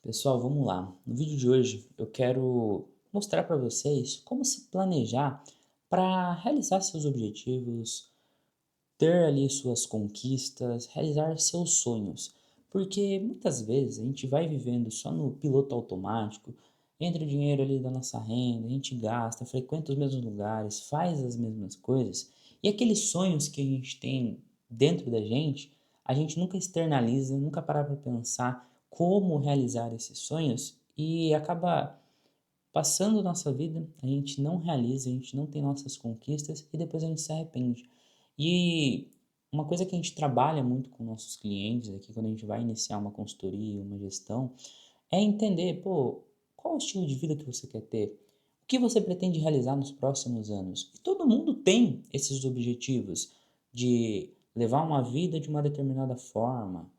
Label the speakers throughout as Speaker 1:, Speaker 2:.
Speaker 1: Pessoal, vamos lá. No vídeo de hoje eu quero mostrar para vocês como se planejar para realizar seus objetivos, ter ali suas conquistas, realizar seus sonhos. Porque muitas vezes a gente vai vivendo só no piloto automático, entra o dinheiro ali da nossa renda, a gente gasta, frequenta os mesmos lugares, faz as mesmas coisas, e aqueles sonhos que a gente tem dentro da gente, a gente nunca externaliza, nunca para para pensar como realizar esses sonhos e acaba passando nossa vida, a gente não realiza, a gente não tem nossas conquistas e depois a gente se arrepende. E uma coisa que a gente trabalha muito com nossos clientes aqui, quando a gente vai iniciar uma consultoria, uma gestão, é entender, pô, qual é o estilo de vida que você quer ter? O que você pretende realizar nos próximos anos? E todo mundo tem esses objetivos de levar uma vida de uma determinada forma,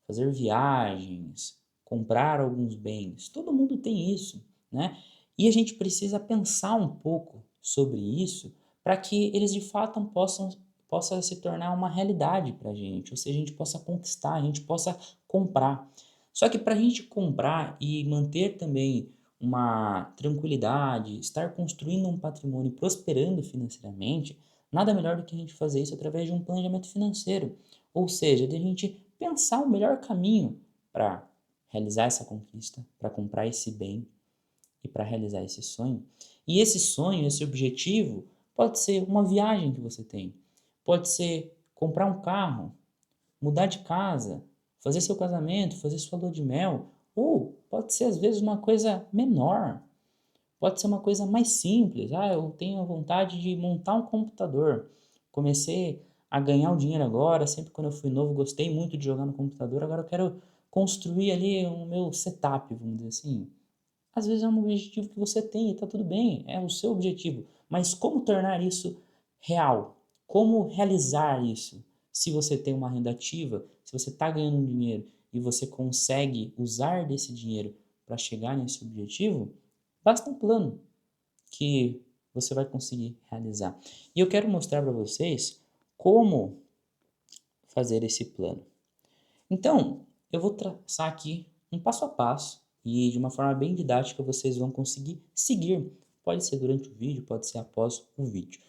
Speaker 1: fazer viagens, comprar alguns bens. Todo mundo tem isso, né? E a gente precisa pensar um pouco sobre isso para que eles de fato possa se tornar uma realidade para a gente, ou seja, a gente possa conquistar, a gente possa comprar. Só que para a gente comprar e manter também uma tranquilidade, estar construindo um patrimônio e prosperando financeiramente, nada melhor do que a gente fazer isso através de um planejamento financeiro. Ou seja, de a gente pensar o melhor caminho para realizar essa conquista, para comprar esse bem e para realizar esse sonho. E esse sonho, esse objetivo, pode ser uma viagem que você tem, pode ser comprar um carro, mudar de casa, fazer seu casamento, fazer sua lua de mel, ou pode ser às vezes uma coisa menor, pode ser uma coisa mais simples. Ah, eu tenho vontade de montar um computador. Comecei a ganhar o dinheiro agora, sempre quando eu fui novo, gostei muito de jogar no computador, agora eu quero construir ali o meu setup, vamos dizer assim. Às vezes é um objetivo que você tem e está tudo bem, é o seu objetivo. Mas como tornar isso real? Como realizar isso? Se você tem uma renda ativa, se você está ganhando um dinheiro e você consegue usar desse dinheiro para chegar nesse objetivo, basta um plano que você vai conseguir realizar. E eu quero mostrar para vocês como fazer esse plano. Então, eu vou traçar aqui um passo a passo e de uma forma bem didática vocês vão conseguir seguir. Pode ser durante o vídeo, pode ser após o vídeo.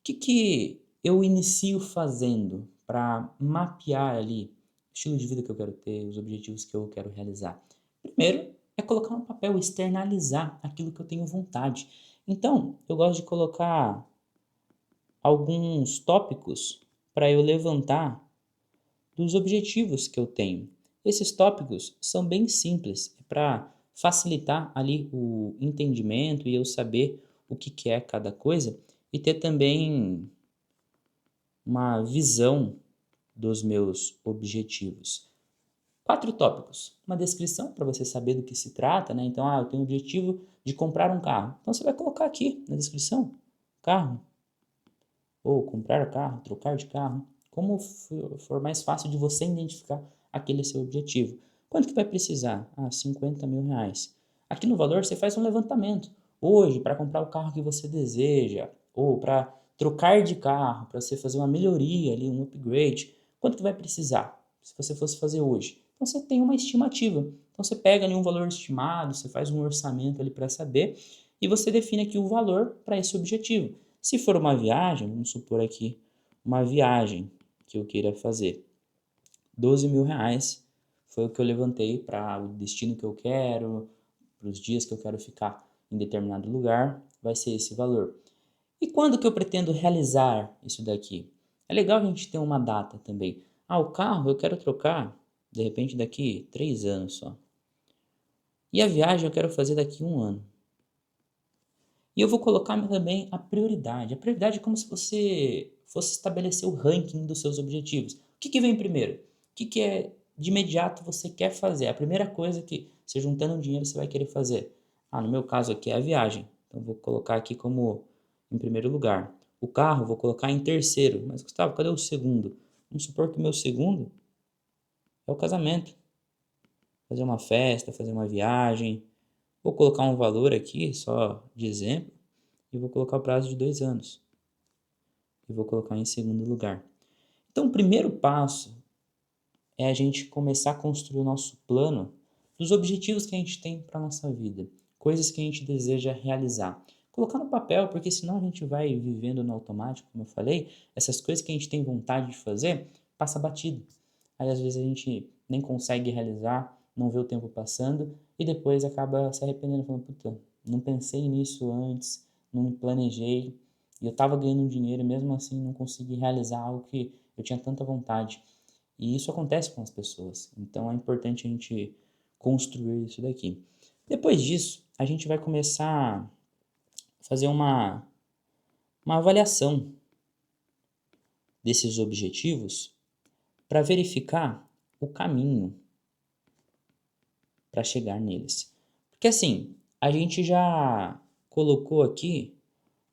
Speaker 1: O que eu inicio fazendo para mapear ali o estilo de vida que eu quero ter, os objetivos que eu quero realizar? Primeiro é colocar no papel, externalizar aquilo que eu tenho vontade. Então, eu gosto de colocar alguns tópicos para eu levantar dos objetivos que eu tenho. Esses tópicos são bem simples, é para facilitar ali o entendimento e eu saber o que é cada coisa e ter também uma visão dos meus objetivos. Quatro tópicos. Uma descrição para você saber do que se trata, né? Então, eu tenho o objetivo de comprar um carro. Então, você vai colocar aqui na descrição: carro, ou comprar carro, trocar de carro, como for mais fácil de você identificar aquele seu objetivo. Quanto que vai precisar? 50 mil reais. Aqui no valor você faz um levantamento. Hoje, para comprar o carro que você deseja, ou para trocar de carro, para você fazer uma melhoria ali, um upgrade, quanto que vai precisar se você fosse fazer hoje? Então você tem uma estimativa. Então você pega ali um valor estimado, você faz um orçamento ali para saber e você define aqui o valor para esse objetivo. Se for uma viagem, vamos supor aqui, uma viagem que eu queira fazer, 12 mil reais foi o que eu levantei para o destino que eu quero, para os dias que eu quero ficar em determinado lugar, vai ser esse valor. E quando que eu pretendo realizar isso daqui? É legal a gente ter uma data também. O carro eu quero trocar, de repente, daqui 3 anos só. E a viagem eu quero fazer daqui 1 ano. E eu vou colocar também a prioridade. A prioridade é como se você fosse estabelecer o ranking dos seus objetivos. O que vem primeiro? O que é de imediato você quer fazer? A primeira coisa que você juntando dinheiro você vai querer fazer. No meu caso aqui é a viagem. Então vou colocar aqui como em primeiro lugar. O carro vou colocar em terceiro. Mas Gustavo, cadê o segundo? Vamos supor que o meu segundo é o casamento. Fazer uma festa, fazer uma viagem. Vou colocar um valor aqui, só de exemplo, e vou colocar o prazo de 2 anos. E vou colocar em segundo lugar. Então, o primeiro passo é a gente começar a construir o nosso plano dos objetivos que a gente tem para a nossa vida, coisas que a gente deseja realizar. Colocar no papel, porque senão a gente vai vivendo no automático, como eu falei, essas coisas que a gente tem vontade de fazer, passa batido. Aí às vezes a gente nem consegue realizar, não vê o tempo passando e depois acaba se arrependendo, falando, puta, não pensei nisso antes, não me planejei, e eu estava ganhando dinheiro e mesmo assim não consegui realizar algo que eu tinha tanta vontade. E isso acontece com as pessoas. Então é importante a gente construir isso daqui. Depois disso, a gente vai começar a fazer uma avaliação desses objetivos para verificar o caminho para chegar neles. Porque assim, a gente já colocou aqui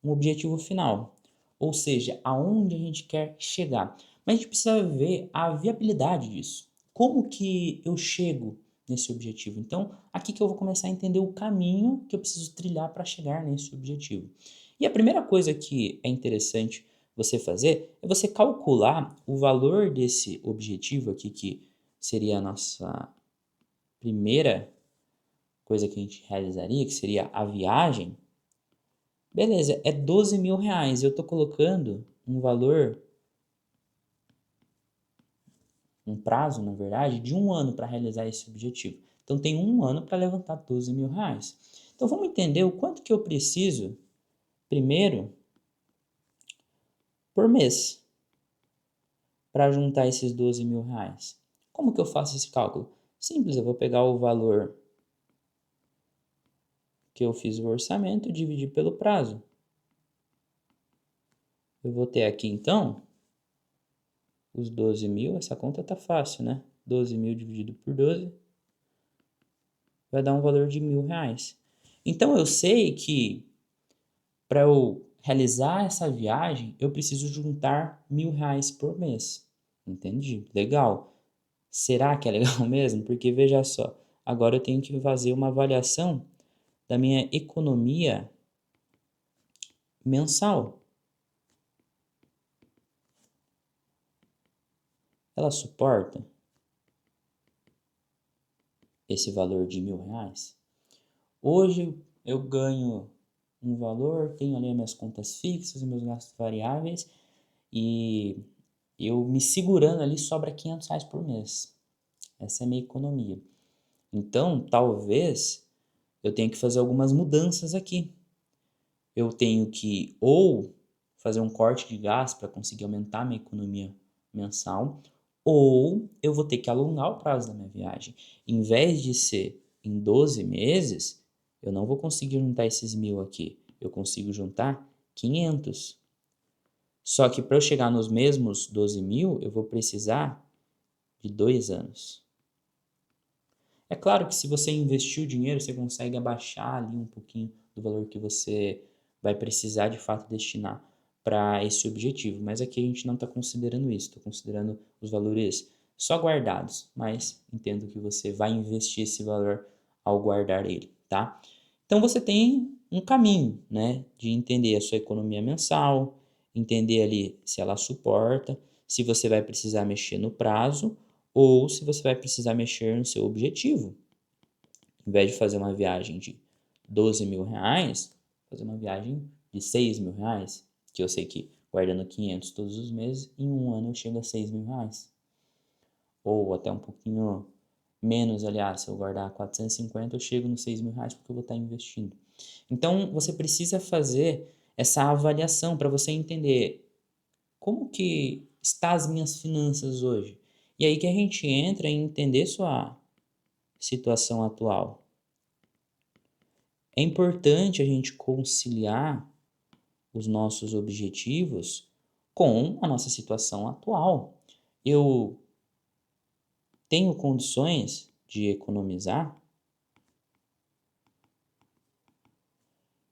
Speaker 1: um objetivo final, ou seja, aonde a gente quer chegar. Mas a gente precisa ver a viabilidade disso. Como que eu chego nesse objetivo? Então, aqui que eu vou começar a entender o caminho que eu preciso trilhar para chegar nesse objetivo. E a primeira coisa que é interessante você fazer é você calcular o valor desse objetivo aqui, que seria a nossa primeira coisa que a gente realizaria, que seria a viagem. Beleza, é 12 mil reais. Eu tô colocando um valor, um prazo, na verdade, de um ano para realizar esse objetivo. Então tem um ano para levantar 12 mil reais. Então vamos entender o quanto que eu preciso, primeiro, por mês, para juntar esses 12 mil reais. Como que eu faço esse cálculo? Simples, eu vou pegar o valor que eu fiz o orçamento e dividir pelo prazo. Eu vou ter aqui então os 12 mil, essa conta tá fácil, né? 12 mil dividido por 12 vai dar um valor de 1.000 reais. Então eu sei que para eu realizar essa viagem eu preciso juntar 1.000 reais por mês. Entendi? Legal. Será que é legal mesmo? Porque veja só, agora eu tenho que fazer uma avaliação da minha economia mensal. Ela suporta esse valor de 1.000 reais? Hoje eu ganho um valor, tenho ali as minhas contas fixas, meus gastos variáveis e eu me segurando ali sobra 500 reais por mês. Essa é a minha economia. Então, talvez eu tenha que fazer algumas mudanças aqui. Eu tenho que ou fazer um corte de gasto para conseguir aumentar a minha economia mensal, ou eu vou ter que alongar o prazo da minha viagem. Em vez de ser em 12 meses, eu não vou conseguir juntar esses 1.000 aqui. Eu consigo juntar 500. Só que para eu chegar nos mesmos 12 mil, eu vou precisar de 2 anos. É claro que se você investir o dinheiro, você consegue abaixar ali um pouquinho do valor que você vai precisar de fato destinar para esse objetivo. Mas aqui a gente não está considerando isso, estou considerando os valores só guardados, mas entendo que você vai investir esse valor ao guardar ele, tá? Então você tem um caminho, né, de entender a sua economia mensal, entender ali se ela suporta, se você vai precisar mexer no prazo ou se você vai precisar mexer no seu objetivo. Em vez de fazer uma viagem de 12 mil reais, fazer uma viagem de 6 mil reais, que eu sei que guardando 500 todos os meses, em um ano eu chego a 6 mil reais. Ou até um pouquinho menos, aliás, se eu guardar 450, eu chego nos 6 mil reais porque eu vou estar investindo. Então, você precisa fazer essa avaliação para você entender como que está as minhas finanças hoje. E aí que a gente entra em entender sua situação atual. É importante a gente conciliar os nossos objetivos com a nossa situação atual. Eu tenho condições de economizar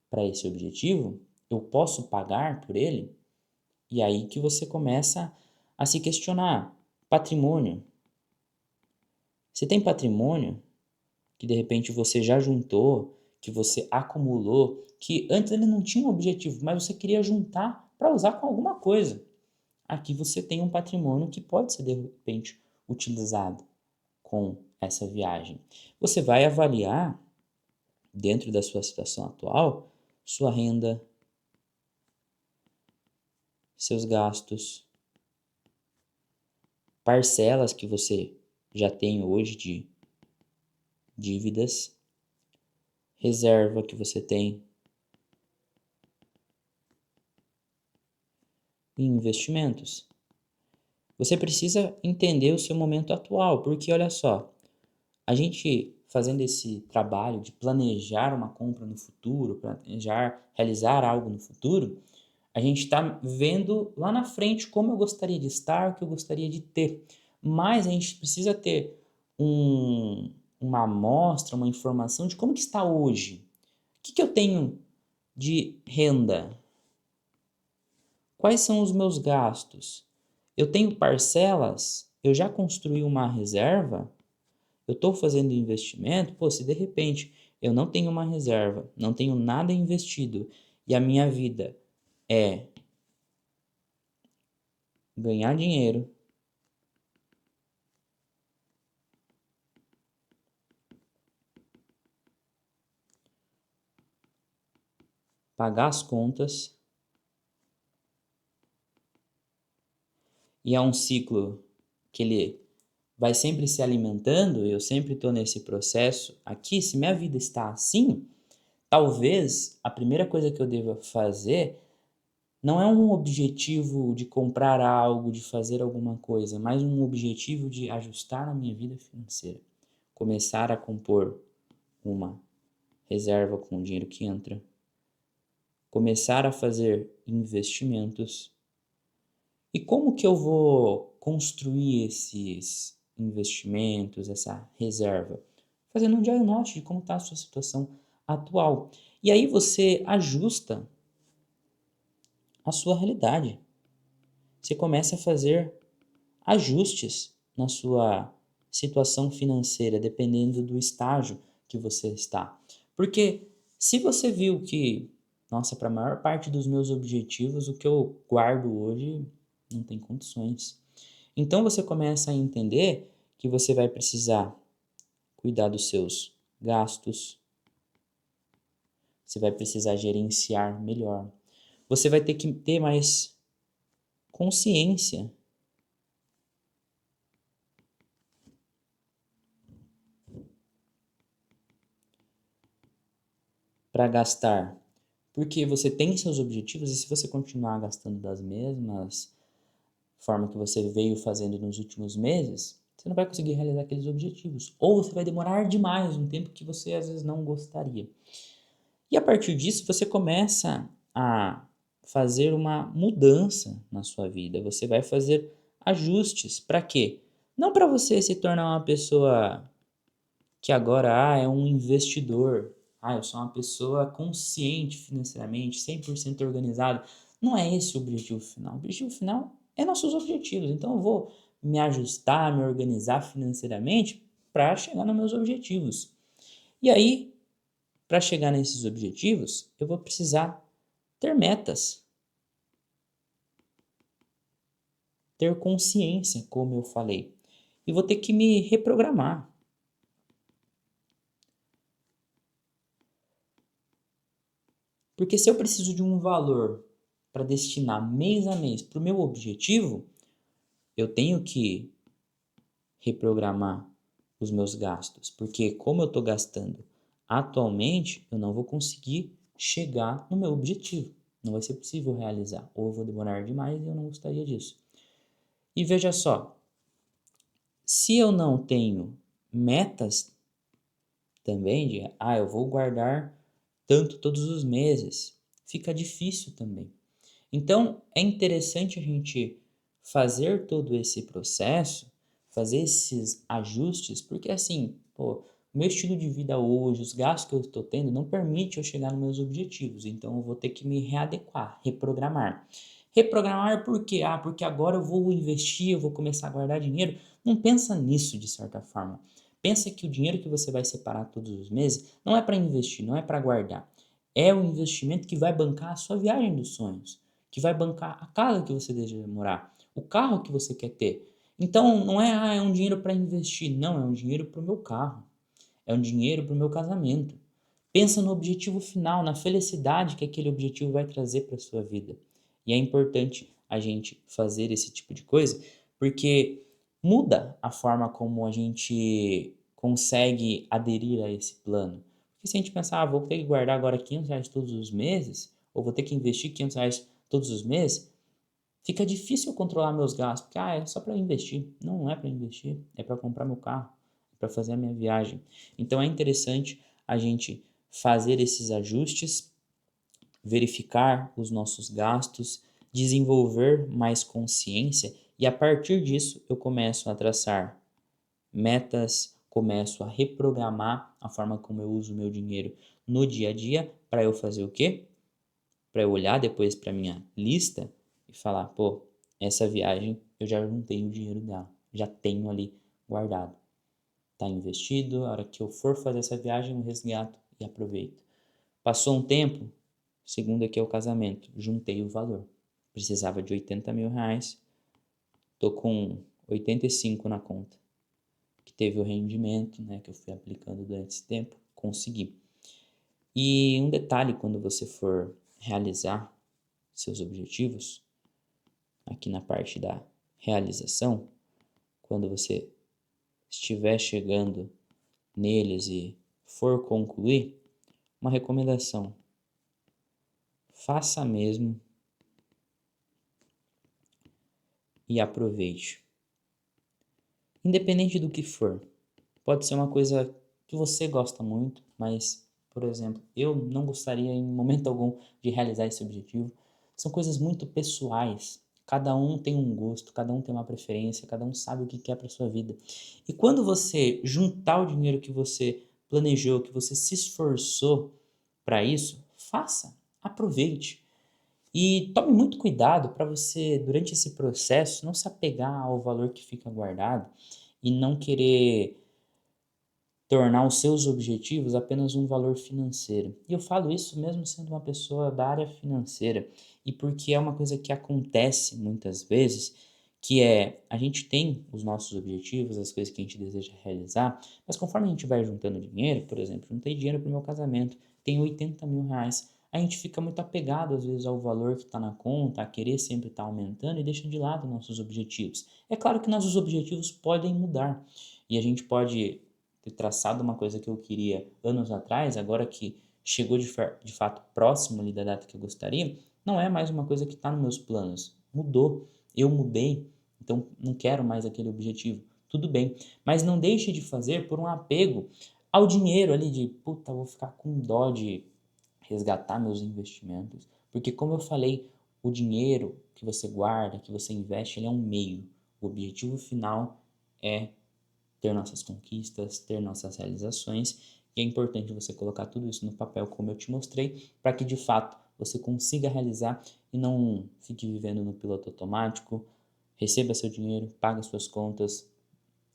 Speaker 1: para esse objetivo? Eu posso pagar por ele? E aí que você começa a se questionar. Patrimônio. Você tem patrimônio que de repente você já juntou, que você acumulou, que antes ele não tinha um objetivo, mas você queria juntar para usar com alguma coisa. Aqui você tem um patrimônio que pode ser de repente utilizado com essa viagem? Você vai avaliar, dentro da sua situação atual, sua renda, seus gastos, parcelas que você já tem hoje de dívidas, reserva que você tem e investimentos. Você precisa entender o seu momento atual, porque olha só, a gente fazendo esse trabalho de planejar uma compra no futuro, planejar realizar algo no futuro, a gente está vendo lá na frente como eu gostaria de estar, o que eu gostaria de ter. Mas a gente precisa ter uma amostra, uma informação de como que está hoje. O que eu tenho de renda? Quais são os meus gastos? Eu tenho parcelas? Eu já construí uma reserva? Eu estou fazendo investimento? Pô, se de repente eu não tenho uma reserva, não tenho nada investido e a minha vida é ganhar dinheiro, pagar as contas, e é um ciclo que ele vai sempre se alimentando, eu sempre estou nesse processo aqui, se minha vida está assim, talvez a primeira coisa que eu deva fazer não é um objetivo de comprar algo, de fazer alguma coisa, mas um objetivo de ajustar a minha vida financeira. Começar a compor uma reserva com o dinheiro que entra, começar a fazer investimentos. E como que eu vou construir esses investimentos, essa reserva? Fazendo um diagnóstico de como está a sua situação atual. E aí você ajusta a sua realidade. Você começa a fazer ajustes na sua situação financeira, dependendo do estágio que você está. Porque se você viu que, nossa, para a maior parte dos meus objetivos, o que eu guardo hoje não tem condições. Então você começa a entender que você vai precisar cuidar dos seus gastos, você vai precisar gerenciar melhor. Você vai ter que ter mais consciência para gastar, porque você tem seus objetivos e se você continuar gastando das mesmas forma que você veio fazendo nos últimos meses, você não vai conseguir realizar aqueles objetivos. Ou você vai demorar demais, um tempo que você às vezes não gostaria. E a partir disso, você começa a fazer uma mudança na sua vida. Você vai fazer ajustes. Para quê? Não para você se tornar uma pessoa que agora é um investidor. Eu sou uma pessoa consciente financeiramente, 100% organizado. Não é esse o objetivo final. O objetivo final é nossos objetivos. Então eu vou me ajustar, me organizar financeiramente para chegar nos meus objetivos. E aí, para chegar nesses objetivos, eu vou precisar ter metas, ter consciência, como eu falei. E vou ter que me reprogramar. Porque se eu preciso de um valor para destinar mês a mês para o meu objetivo, eu tenho que reprogramar os meus gastos. Porque como eu estou gastando atualmente, eu não vou conseguir chegar no meu objetivo. Não vai ser possível realizar. Ou eu vou demorar demais e eu não gostaria disso. E veja só, se eu não tenho metas também de, eu vou guardar tanto todos os meses, fica difícil também. Então, é interessante a gente fazer todo esse processo, fazer esses ajustes, porque assim, pô, o meu estilo de vida hoje, os gastos que eu estou tendo, não permite eu chegar nos meus objetivos. Então, eu vou ter que me readequar, reprogramar. Reprogramar por quê? Porque agora eu vou investir, eu vou começar a guardar dinheiro. Não pensa nisso de certa forma. Pensa que o dinheiro que você vai separar todos os meses não é para investir, não é para guardar. É o investimento que vai bancar a sua viagem dos sonhos, que vai bancar a casa que você deseja morar, o carro que você quer ter. Então, não é, é um dinheiro para investir. Não, é um dinheiro para o meu carro. É um dinheiro para o meu casamento. Pensa no objetivo final, na felicidade que aquele objetivo vai trazer para a sua vida. E é importante a gente fazer esse tipo de coisa, porque muda a forma como a gente consegue aderir a esse plano. Porque se a gente pensar, vou ter que guardar agora R$ 500 todos os meses, ou vou ter que investir R$ 500 todos os meses, fica difícil controlar meus gastos, porque é só para investir. Não, não é para investir, é para comprar meu carro, é para fazer a minha viagem. Então é interessante a gente fazer esses ajustes, verificar os nossos gastos, desenvolver mais consciência e a partir disso eu começo a traçar metas, começo a reprogramar a forma como eu uso o meu dinheiro no dia a dia para eu fazer o quê? Para eu olhar depois para minha lista e falar, pô, essa viagem eu já juntei o dinheiro dela, já tenho ali guardado. Tá investido, a hora que eu for fazer essa viagem eu resgato e aproveito. Passou um tempo, segundo aqui é o casamento, juntei o valor. Precisava de R$ 80.000, tô com 85 na conta, que teve o rendimento, né, que eu fui aplicando durante esse tempo, consegui. E um detalhe quando você for realizar seus objetivos, aqui na parte da realização, quando você estiver chegando neles e for concluir, uma recomendação: faça mesmo e aproveite. Independente do que for, pode ser uma coisa que você gosta muito, mas, por exemplo, eu não gostaria em momento algum de realizar esse objetivo. São coisas muito pessoais. Cada um tem um gosto, cada um tem uma preferência, cada um sabe o que quer para sua vida. E quando você juntar o dinheiro que você planejou, que você se esforçou para isso, faça, aproveite. E tome muito cuidado para você, durante esse processo, não se apegar ao valor que fica guardado e não querer tornar os seus objetivos apenas um valor financeiro. E eu falo isso mesmo sendo uma pessoa da área financeira, e porque é uma coisa que acontece muitas vezes, que é a gente tem os nossos objetivos, as coisas que a gente deseja realizar, mas conforme a gente vai juntando dinheiro, por exemplo, juntei dinheiro para o meu casamento, tenho R$ 80.000, a gente fica muito apegado às vezes ao valor que está na conta, a querer sempre estar aumentando e deixa de lado nossos objetivos. É claro que nossos objetivos podem mudar e a gente pode ter traçado uma coisa que eu queria anos atrás, agora que chegou de fato próximo ali da data que eu gostaria, não é mais uma coisa que está nos meus planos. Mudou, eu mudei, então não quero mais aquele objetivo. Tudo bem, mas não deixe de fazer por um apego ao dinheiro ali de, puta, vou ficar com dó de resgatar meus investimentos, porque como eu falei, o dinheiro que você guarda, que você investe, ele é um meio. O objetivo final é ter nossas conquistas, ter nossas realizações, e é importante você colocar tudo isso no papel, como eu te mostrei, para que de fato você consiga realizar e não fique vivendo no piloto automático, receba seu dinheiro, paga suas contas,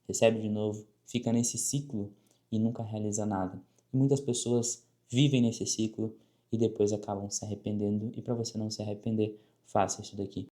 Speaker 1: recebe de novo, fica nesse ciclo e nunca realiza nada. E muitas pessoas vivem nesse ciclo e depois acabam se arrependendo, e para você não se arrepender, faça isso daqui.